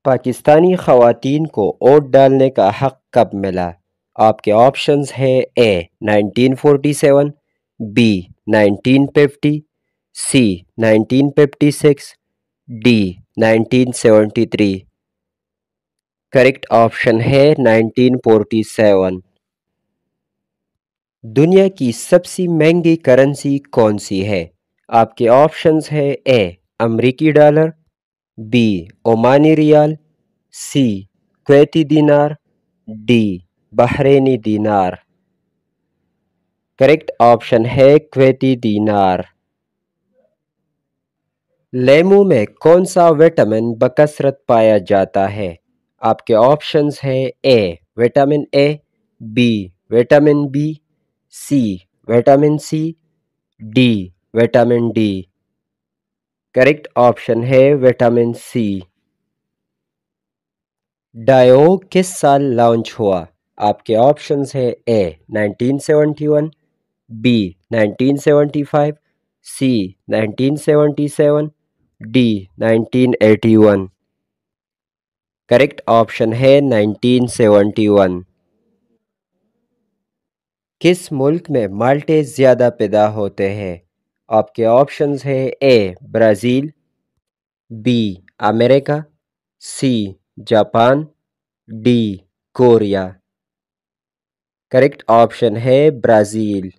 پاکستانی خواتین کو ووٹ ڈالنے کا حق کب ملا؟ آپ کے آپشنز ہے A 1947، B 1950، C 1956، D 1973۔ Correct option ہے 1947۔ دنیا کی سب سے مہنگی کرنسی کون سی ہے؟ آپ کے آپشنز ہے اے امریکی ڈالر، بی عمانی ریال، سی کویتی دینار، ڈی بحرینی دینار۔ کریکٹ آپشن ہے کویتی دینار۔ لیموں میں کون سا وٹامن بکثرت پایا جاتا ہے؟ آپ کے آپشنز ہے A vitamin A, B vitamin B, C vitamin C, D vitamin D. Correct option ہے وٹامن سی۔ ڈائیو کس سال لانچ ہوا؟ آپ کے آپشنز ہے A 1971، B 1975، C 1977، D 1981۔ Correct option ہے 1971۔ کس ملک میں مالٹے زیادہ پیدا ہوتے ہیں؟ آپ کے آپشنز ہے اے برازیل، بی امریکہ، C Japan, D Korea. Correct option ہے برازیل۔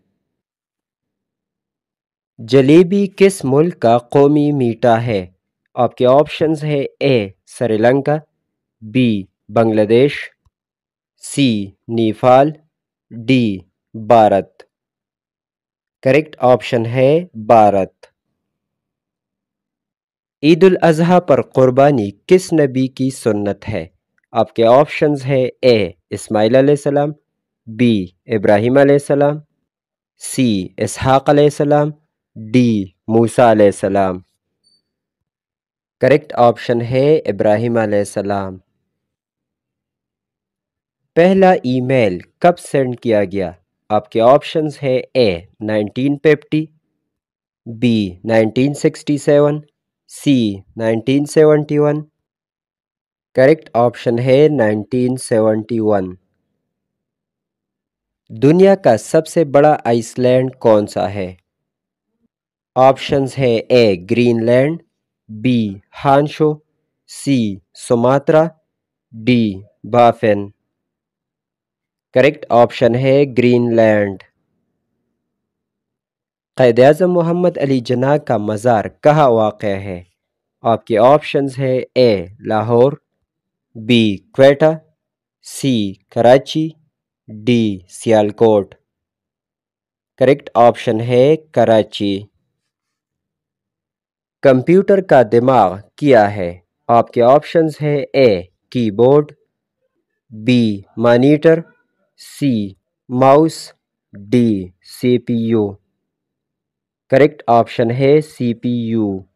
جلیبی کس ملک کا قومی میٹھا ہے؟ آپ کے آپشنز ہے اے Sri Lanka, B Bangladesh, C Nepal, D Bharat. Correct option ہے بھارت۔ عید الاضحیٰ پر قربانی کس نبی کی سنت ہے؟ آپ کے آپشنز ہے اے اسماعیل علیہ السلام، بی ابراہیم علیہ السلام، سی اسحاق علیہ السلام، ڈی موسیٰ علیہ السلام۔ کریکٹ آپشن ہے ابراہیم علیہ السلام۔ پہلا ای میل کب سینڈ کیا گیا؟ آپ کے آپشنز ہے اے 1950، بی 1967، سی 1971۔ کریکٹ آپشن ہے 1971۔ دنیا کا سب سے بڑا آئس لینڈ کون سا ہے؟ آپشنز ہے A Greenland, B Honshu, C Sumatra, D Baffin. Correct option ہے گرین لینڈ۔ قائد اعظم محمد علی جناح کا مزار کہاں واقع ہے؟ آپ کے آپشنز ہے A Lahore, B Quetta, C Karachi, D Sialkot. Correct option ہے کراچی۔ کمپیوٹر کا دماغ کیا ہے؟ آپ کے آپشنز ہے A keyboard, B monitor, C mouse, D C P U. Correct option ہے سی پی یو۔